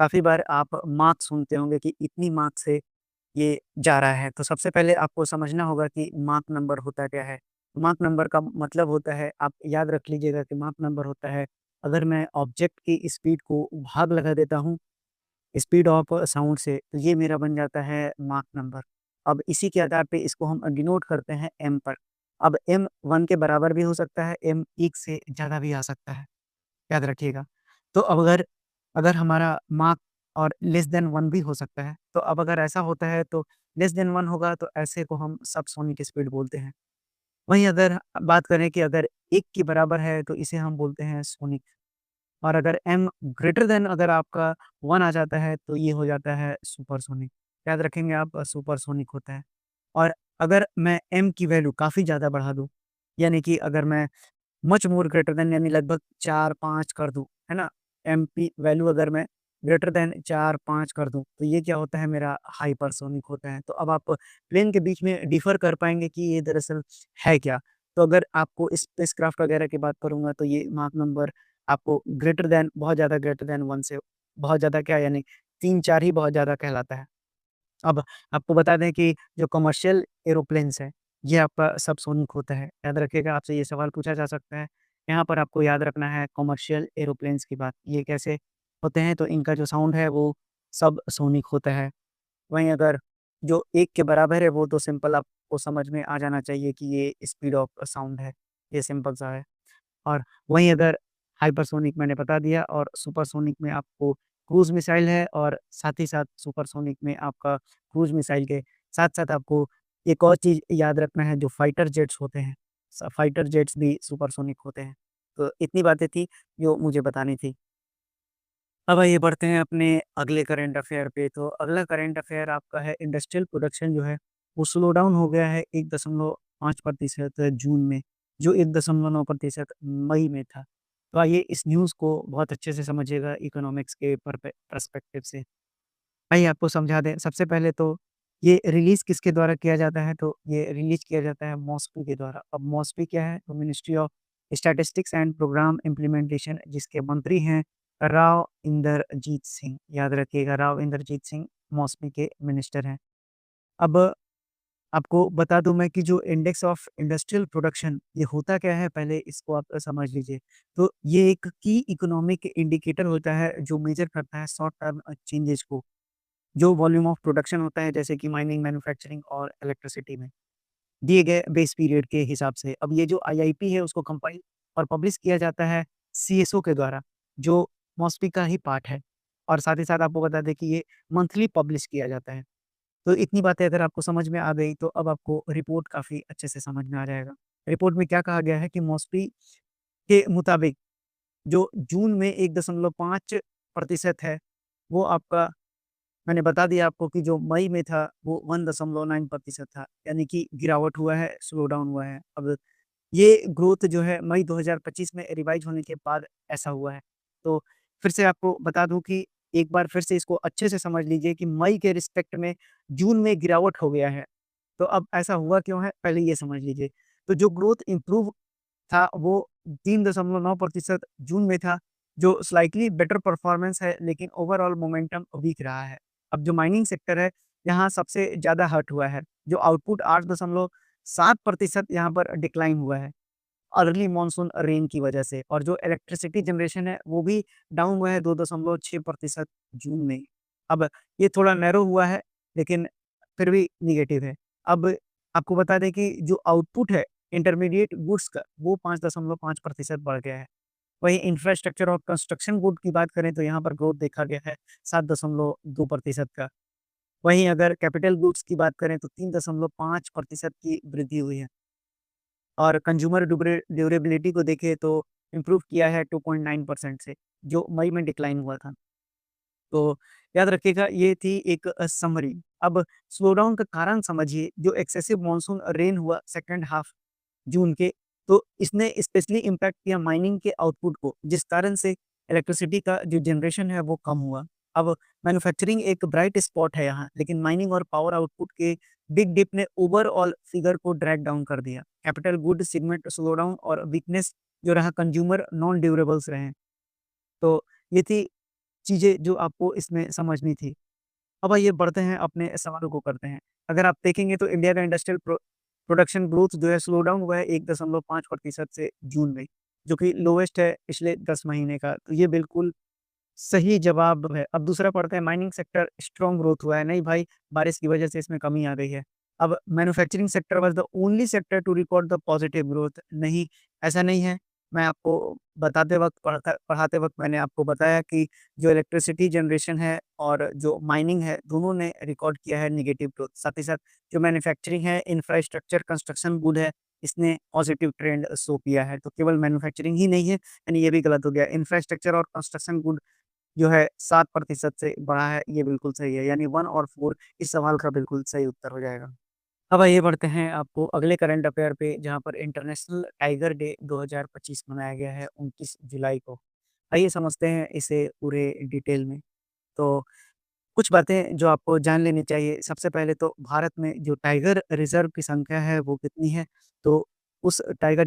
काफ़ी बार आप मार्क सुनते होंगे कि इतनी मार्क से ये जा रहा है। तो सबसे पहले आपको समझना होगा कि मार्क नंबर होता क्या है। मार्क नंबर का मतलब होता है, आप याद रख लीजिएगा कि मार्क नंबर होता है, अगर मैं ऑब्जेक्ट की स्पीड को भाग लगा देता हूँ स्पीड ऑफ साउंड से, तो ये मेरा बन जाता है मार्क नंबर। अब इसी के आधार पे इसको हम डिनोट करते हैं एम पर। अब एम 1 के बराबर भी हो सकता है, एम 1 से ज़्यादा भी आ सकता है, याद रखिएगा। तो अब अगर अगर हमारा मार्क और लेस देन 1 भी हो सकता है, तो अब अगर ऐसा होता है तो लेस देन 1 होगा, तो ऐसे को हम सबसोनिक स्पीड बोलते हैं। वहीं अगर बात करें कि अगर 1 के बराबर है, तो इसे हम बोलते हैं सोनिक। और अगर एम ग्रेटर देन अगर आपका 1 आ जाता है, तो ये हो जाता है सुपरसोनिक। याद रखेंगे आप, सुपरसोनिक होता है। और अगर मैं एम की वैल्यू काफ़ी ज़्यादा बढ़ा दूँ, यानी कि अगर मैं मच मोर ग्रेटर देन यानी लगभग 4-5 कर दूँ, है ना? एम की वैल्यू अगर मैं ग्रेटर देन 4-5 कर दूँ, तो ये क्या होता है, मेरा हाइपरसोनिक होता है। तो अब आप प्लेन के बीच में डिफ़र कर पाएँगे कि ये दरअसल है क्या? तो अगर आपको स्पेसक्राफ्ट वगैरह की बात करूँगा, तो ये माक नंबर आपको ग्रेटर देन, बहुत ज़्यादा ग्रेटर देन 1 से बहुत ज़्यादा क्या, यानी 3-4 ही बहुत ज़्यादा कहलाता है। अब आपको बता दें कि जो कमर्शियल एरोप्लेन्स हैं, ये आपका सबसोनिक होता है। याद रखिएगा, आपसे ये सवाल पूछा जा सकता है। यहाँ पर आपको याद रखना है कमर्शियल एरोप्लेन्स की बात। ये कैसे होते हैं, तो इनका जो साउंड है वो सबसोनिक होता है। वहीं अगर जो 1 के बराबर है, वो तो सिंपल आपको समझ में आ जाना चाहिए कि ये स्पीड ऑफ साउंड है। ये सिंपल सा है। और वहीं अगर हाइपरसोनिक मैंने बता दिया, और सुपरसोनिक में आपको क्रूज़ मिसाइल है, और साथ ही साथ सुपरसोनिक में आपका क्रूज़ मिसाइल के साथ-साथ आपको एक और चीज़ याद रखना है, जो फाइटर जेट्स होते हैं, फाइटर जेट्स भी सुपरसोनिक होते हैं। तो इतनी बातें थी जो मुझे बतानी थी। अब आइए बढ़ते हैं अपने अगले करंट अफ़ेयर पे। तो अगला करंट अफ़ेयर आपका है, इंडस्ट्रियल प्रोडक्शन जो है, वो स्लो डाउन हो गया है 1.5% जून में, जो 1.9% मई में था। तो आइए इस न्यूज़ को बहुत अच्छे से समझिएगा इकोनॉमिक्स के पर्सपेक्टिव से। आइए आपको समझा दें। सबसे पहले तो ये रिलीज़ किसके द्वारा किया जाता है, तो ये रिलीज़ किया जाता है मॉस्पी के द्वारा। अब मॉस्पी क्या है, तो ministry of statistics and programme implementation, जिसके मंत्री हैं राव इंदरजीत सिंह। याद रखिएगा, राव इंदरजीत सिंह मॉस्पी के मिनिस्टर हैं। अब आपको बता दूँ मैं कि जो इंडेक्स ऑफ इंडस्ट्रियल प्रोडक्शन ये होता क्या है, पहले इसको आप समझ लीजिए। तो ये एक की इकोनॉमिक इंडिकेटर होता है जो मेज़र करता है शॉर्ट टर्म चेंजेज़ को। जो वॉल्यूम ऑफ प्रोडक्शन होता है जैसे कि माइनिंग, मैन्युफैक्चरिंग और इलेक्ट्रिसिटी में, दिए गए बेस पीरियड के हिसाब से। अब ये जो आईआईपी है उसको कंपाइल और पब्लिश किया जाता है सीएसओ के द्वारा, जो मॉस्पी का ही पार्ट है। और साथ ही साथ आपको बता दें कि ये मंथली पब्लिश किया जाता है। तो इतनी बातें अगर आपको समझ में आ गई तो अब आपको रिपोर्ट काफ़ी अच्छे से समझ में आ जाएगा। रिपोर्ट में क्या कहा गया है कि मॉस्पी के मुताबिक जो जून में 1.5% है, वो आपका मैंने बता दिया आपको कि जो मई में था वो 1.9% था, यानी कि गिरावट हुआ है, स्लो डाउन हुआ है। अब ये ग्रोथ जो है मई 2025 में रिवाइज़ होने के बाद ऐसा हुआ है। तो फिर से आपको बता दूँ कि एक बार फिर से इसको अच्छे से समझ लीजिए कि मई के रिस्पेक्ट में जून में गिरावट हो गया है। तो अब ऐसा हुआ क्यों है, पहले ये समझ लीजिए। तो जो ग्रोथ इम्प्रूव था वो 3.9% जून में था, जो स्लाइटली बेटर परफॉर्मेंस है, लेकिन ओवरऑल मोमेंटम वीक रहा है। अब जो माइनिंग सेक्टर है, यहाँ सबसे ज़्यादा हर्ट हुआ है। जो आउटपुट 8.7% यहाँ पर डिक्लाइन हुआ है, अर्ली मॉनसून रेन की वजह से। और जो इलेक्ट्रिसिटी जनरेशन है, वो भी डाउन हुआ है 2.6% जून में। अब ये थोड़ा नैरो हुआ है, लेकिन फिर भी नेगेटिव है। अब आपको बता दें कि जो आउटपुट है इंटरमीडिएट गुड्स का, वो 5.5% बढ़ गया है। वहीं इंफ्रास्ट्रक्चर और कंस्ट्रक्शन गुड की बात करें तो यहाँ पर ग्रोथ देखा गया है 7.2% का। वहीं अगर कैपिटल गुड्स की बात करें तो 3.5% की वृद्धि हुई है। और कंज्यूमर ड्यूरेबिलिटी को देखें तो इम्प्रूव किया है 2.9% से, जो मई में डिक्लाइन हुआ था। तो याद रखिएगा ये थी एक समरी। अब स्लो डाउन का कारण समझिए, जो एक्सेसिव मानसून रेन हुआ सेकंड हाफ जून के, तो इसने स्पेशली इम्पैक्ट किया माइनिंग के आउटपुट को, जिस कारण से इलेक्ट्रिसिटी का जो जनरेशन है वो कम हुआ। अब मैन्युफैक्चरिंग एक ब्राइट स्पॉट है यहाँ, लेकिन माइनिंग और पावर आउटपुट के बिग डिप ने ओवरऑल फिगर को ड्रैग डाउन कर दिया। Capital good segment slow down और वीकनेस जो रहा कंज्यूमर नॉन ड्यूरेबल्स रहे। तो ये थी चीज़ें जो आपको इसमें समझनी थी। अब आइए बढ़ते हैं, अपने सवालों को करते हैं। अगर आप देखेंगे तो इंडिया का इंडस्ट्रियल प्रोडक्शन ग्रोथ जो है स्लो डाउन हुआ है 1.5% से जून में, जो कि लोवेस्ट है पिछले 10 महीने का। तो ये बिल्कुल सही जवाब है। अब दूसरा पढ़ते हैं, माइनिंग सेक्टर स्ट्रॉन्ग ग्रोथ हुआ है। नहीं भाई, बारिश की वजह से इसमें कमी आ गई है। अब manufacturing sector was the only sector to record the positive growth. नहीं, ऐसा नहीं है। मैं आपको बताते वक़्त पढ़ाते वक़्त मैंने आपको बताया कि जो इलेक्ट्रिसिटी जनरेशन है और जो माइनिंग है, दोनों ने रिकॉर्ड किया है नेगेटिव ग्रोथ। साथ ही साथ जो मैन्युफैक्चरिंग है, इंफ्रास्ट्रक्चर, कंस्ट्रक्शन गुड है, इसने पॉजिटिव ट्रेंड शो किया है। तो केवल मैन्युफैक्चरिंग ही नहीं है, यानी ये भी गलत हो गया। इंफ्रास्ट्रक्चर और कंस्ट्रक्शन गुड जो है 7% से बढ़ा है, ये बिल्कुल सही है, यानी 1 और 4 इस सवाल का बिल्कुल सही उत्तर हो जाएगा। अब आइए बढ़ते हैं आपको अगले करंट अफेयर पे, जहाँ पर इंटरनेशनल टाइगर डे 2025 मनाया गया है 29 जुलाई को। आइए समझते हैं इसे पूरे डिटेल में। तो कुछ बातें जो आपको जान लेनी चाहिए। सबसे पहले तो भारत में जो टाइगर रिज़र्व की संख्या है वो कितनी है? तो उस टाइगर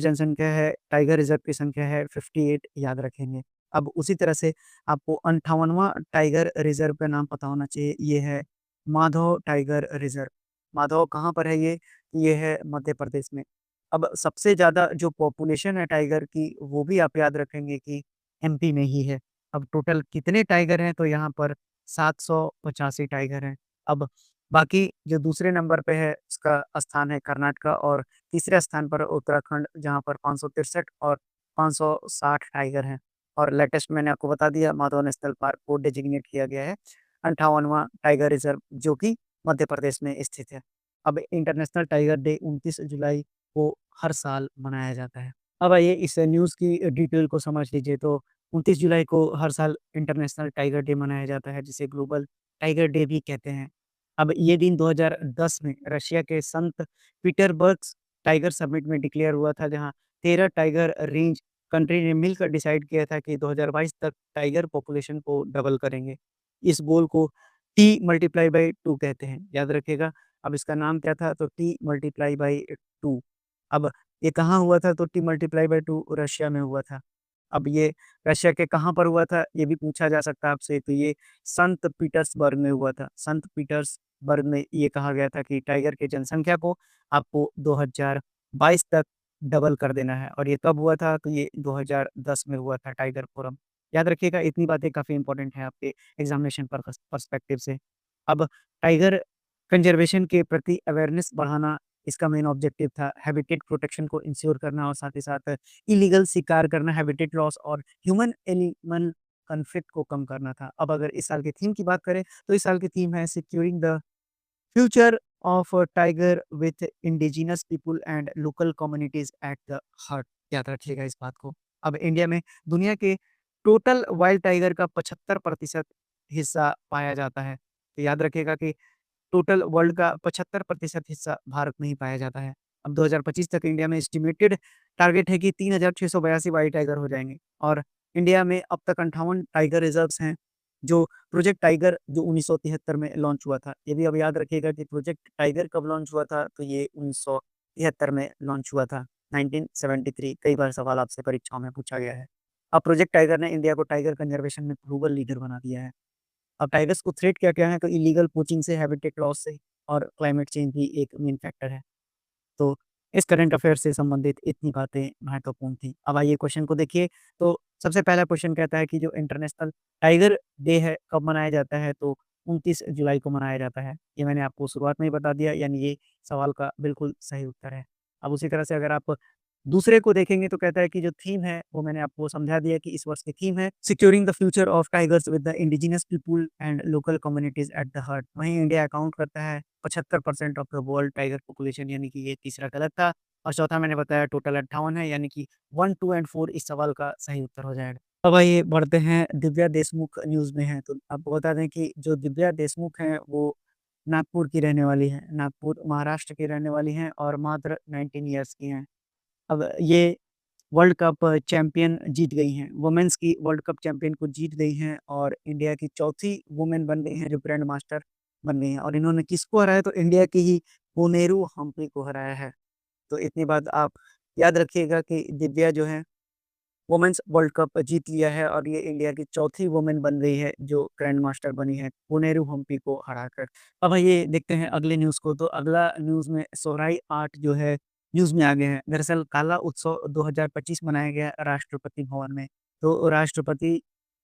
रिज़र्व की संख्या है 58, याद रखेंगे। अब उसी तरह से आपको 58वाँ टाइगर रिज़र्व का नाम पता होना चाहिए, ये है माधव टाइगर रिज़र्व। माधव कहाँ पर है ये? ये है मध्य प्रदेश में। अब सबसे ज़्यादा जो पॉपुलेशन है टाइगर की, वो भी आप याद रखेंगे कि एमपी में ही है। अब टोटल कितने टाइगर हैं? तो यहाँ पर 785 टाइगर हैं। अब बाकी जो दूसरे नंबर पे है उसका स्थान है कर्नाटका, और तीसरे स्थान पर उत्तराखंड, जहाँ पर 563 और 560 टाइगर हैं। और लेटेस्ट मैंने आपको बता दिया, माधव नेशनल पार्क को डेजिग्नेट किया गया है 58वां टाइगर रिज़र्व, जो कि मध्य प्रदेश में स्थित है। अब इंटरनेशनल टाइगर डे 29 जुलाई को हर साल मनाया जाता है। अब आइए इस न्यूज़ की डिटेल को समझ लीजिए। तो 29 जुलाई को हर साल इंटरनेशनल टाइगर डे मनाया जाता है, जिसे ग्लोबल टाइगर डे भी कहते हैं। अब ये दिन 2010 में रशिया के संत पीटरबर्ग टाइगर समिट में डिक्लेयर हुआ था, जहाँ 13 टाइगर रेंज कंट्री ने मिलकर डिसाइड किया था कि 2022 तक टाइगर पॉपुलेशन को डबल करेंगे। इस गोल को टी मल्टीप्लाई बाई 2 कहते हैं, याद रखिएगा। अब इसका नाम क्या था? तो टी मल्टीप्लाई बाई 2। अब ये कहाँ हुआ था? तो टी मल्टीप्लाई बाई 2 रशिया में हुआ था। अब ये रशिया के कहाँ पर हुआ था, ये भी पूछा जा सकता है आपसे, तो ये संत पीटर्सबर्ग में हुआ था। संत पीटर्सबर्ग में ये कहा गया था कि टाइगर की जनसंख्या को आपको 2022 तक डबल कर देना है और ये कब हुआ था, तो ये 2010 में हुआ था टाइगर फोरम। याद रखिएगा इतनी बातें काफ़ी इम्पोर्टेंट हैं आपके एग्ज़ामिनेशन पर्सपेक्टिव से। अब टाइगर कंज़र्वेशन के प्रति अवेयरनेस बढ़ाना इसका मेन ऑब्जेक्टिव था। हैबिटेट प्रोटेक्शन को इंश्योर करना और साथ ही साथ इलीगल शिकार करना, हैबिटेट लॉस और ह्यूमन एनिमल कॉन्फ्लिक्ट को कम करना था। अब अगर इस साल की थीम की बात करें, तो इस साल की थीम है securing the future of tiger with indigenous people and local communities at the heart. याद रखिएगा इस बात को। अब इंडिया में दुनिया के टोटल वाइल्ड टाइगर का 75% हिस्सा पाया जाता है। तो याद रखिएगा कि टोटल वर्ल्ड का 75% हिस्सा भारत में ही पाया जाता है। अब 2025 तक इंडिया में एस्टिमेटेड टारगेट है कि 3682 वाइल्ड टाइगर हो जाएँगे और इंडिया में अब तक 58 टाइगर रिज़र्व्स हैं, जो प्रोजेक्ट टाइगर जो 1973 में लॉन्च हुआ था। ये भी अब याद रखिएगा कि प्रोजेक्ट टाइगर कब लॉन्च हुआ था, तो ये 1973 में लॉन्च हुआ था, 1973। कई बार सवाल आपसे परीक्षाओं में पूछा गया है। अब प्रोजेक्ट टाइगर ने इंडिया को टाइगर कंज़र्वेशन में ग्लोबल लीडर बना दिया है। अब टाइगर्स को थ्रेट क्या-क्या है, तो इल्लीगल पोचिंग से, हैबिटेट लॉस से और क्लाइमेट चेंज भी एक मेन फैक्टर है। तो इस करंट अफेयर से संबंधित इतनी बातें महत्वपूर्ण थी। अब आइए क्वेश्चन को देखिए, तो सबसे पहला क्वेश्चन कहता है कि जो इंटरनेशनल टाइगर डे है, कब मनाया जाता है? तो 29 जुलाई को मनाया जाता है। ये मैंने आपको शुरुआत में ही बता दिया, यानी ये सवाल का बिल्कुल सही उत्तर है। अब उसी तरह से अगर आप दूसरे को देखेंगे तो कहता है कि जो थीम है वो मैंने आपको समझा दिया कि इस वर्ष की थीम है securing the future of tigers with the indigenous people and local communities at the heart. वहीं इंडिया अकाउंट करता है 75% of the world tiger population, यानी कि ये तीसरा गलत था और चौथा मैंने बताया टोटल 58 है, यानी कि 1, 2 एंड 4 इस सवाल का सही उत्तर हो जाएगा। अब आइए बढ़ते हैं, दिव्या देशमुख न्यूज़ में है, तो आपको बता दें कि जो दिव्या देशमुख हैं वो नागपुर की रहने वाली हैं, नागपुर महाराष्ट्र की रहने वाली हैं और मात्र 19 ईयर्स की हैं। अब ये वर्ल्ड कप चैंपियन जीत गई हैं, वुमेन्स की वर्ल्ड कप चैंपियन को जीत गई हैं और इंडिया की चौथी वुमेन बन गई हैं जो ग्रैंड मास्टर बन गई हैं और इन्होंने किसको हराया, तो इंडिया की ही कोनेरू हम्पी को हराया है। तो इतनी बात आप याद रखिएगा कि दिव्या जो है वुमेन्स वर्ल्ड कप जीत लिया है और ये इंडिया की चौथी वुमेन बन गई है जो ग्रैंड मास्टर बनी है कोनेरू हम्पी को हराकर। अब आइए देखते हैं अगले न्यूज़ को, तो अगला न्यूज़ में सोहराई आर्ट जो है न्यूज़ में आ गए हैं। दरअसल काला उत्सव 2025 मनाया गया राष्ट्रपति भवन में। तो राष्ट्रपति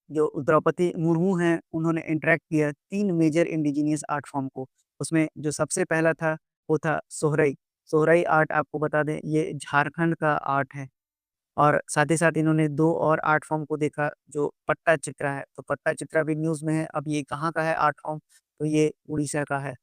जो द्रौपदी मुर्मू हैं उन्होंने इंटरैक्ट किया 3 मेजर इंडिजिनियस आर्ट फॉर्म को। उसमें जो सबसे पहला था वो था सोहराई। सोहराई आर्ट आपको बता दें ये झारखंड का आर्ट है। और साथ ही साथ इन्होंने 2 और आर्ट फॉर्म को देखा जो पट्टा चित्रा है, तो पट्टा चित्रा भी न्यूज़ में है। अब ये कहाँ का है आर्ट फॉर्म? तो ये उड़ीसा का है।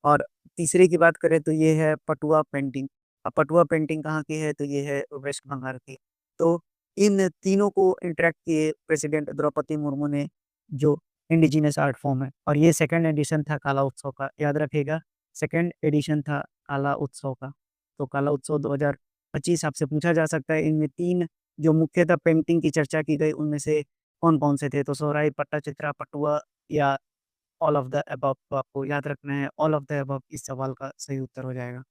और तीसरे की बात करें तो ये है पटुआ पेंटिंग। अब पटुआ पेंटिंग कहाँ की है? तो ये है वेस्ट बंगाल की। तो इन तीनों को इंटरैक्ट किए प्रेसिडेंट द्रौपदी मुर्मू ने जो इंडिजिनस आर्ट फॉर्म है और ये सेकंड एडिशन था काला उत्सव का, याद रखिएगा सेकंड एडिशन था काला उत्सव का। तो काला उत्सव 2025 आपसे पूछा जा सकता है इनमें 3 जो मुख्यतः पेंटिंग की चर्चा की गई उनमें से कौन-कौन से थे? तो सोहराई, पट्टाचित्रा, पटुआ या ऑल ऑफ द अबव। तो आपको याद रखना है ऑल ऑफ द अबव इस सवाल का सही उत्तर हो जाएगा।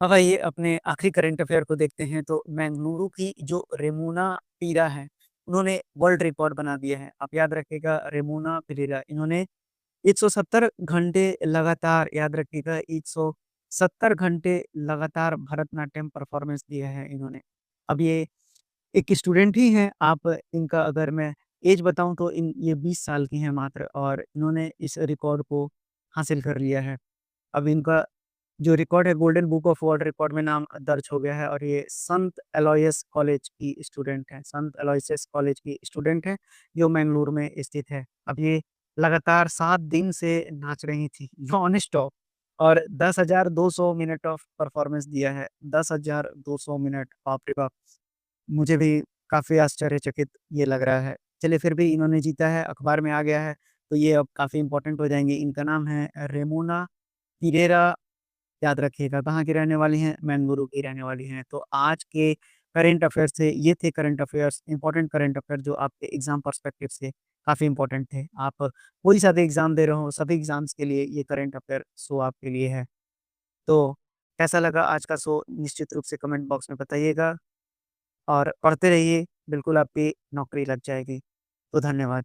अब आइए अपने आखिरी करंट अफेयर को देखते हैं, तो बेंगलुरु की जो रेमुना पीरा है, उन्होंने वर्ल्ड रिकॉर्ड बना दिया है। आप याद रखिएगा रेमुना पीरा इन्होंने 170 घंटे लगातार, याद रखिएगा 170 घंटे लगातार भरतनाट्यम परफॉर्मेंस दिया है इन्होंने। अब ये एक स्टूडेंट ही हैं, आप इनका अगर मैं ऐज बताऊँ तो इन ये 20 साल की हैं मात्र और इन्होंने इस रिकॉर्ड को हासिल कर लिया है। अब इनका जो रिकॉर्ड है golden book of world record में नाम दर्ज हो गया है और ये संत एलोयस कॉलेज की स्टूडेंट हैं, संत एलोयसियस कॉलेज की स्टूडेंट हैं, जो मैंगलोर में स्थित है। अब ये लगातार 7 दिन से नाच रही थी नॉन स्टॉप और 10,200 मिनट ऑफ परफॉर्मेंस दिया है। 10,200 मिनट, बाप रे बाप! मुझे भी काफ़ी आश्चर्यचकित ये लग रहा है। चलिए फिर भी इन्होंने जीता है, अखबार में आ गया है, तो ये अब काफ़ी इम्पोर्टेंट हो जाएँगे। इनका नाम है रेमोना पीरेरा, याद रखिएगा कहाँ की रहने वाली हैं? बेंगलुरु की रहने वाली हैं। तो आज के करंट अफ़ेयर्स से ये थे current affairs, important current affair जो आपके एग्ज़ाम पर्सपेक्टिव से काफ़ी इम्पोर्टेंट थे। आप कोई सा भी एग्ज़ाम दे रहे हो, सभी एग्ज़ाम्स के लिए ये करंट अफ़ेयर शो आपके लिए है। तो कैसा लगा आज का शो निश्चित रूप से कमेंट बॉक्स में बताइएगा और पढ़ते रहिए। बिल्कुल आपकी नौकरी लग जाएगी। तो धन्यवाद।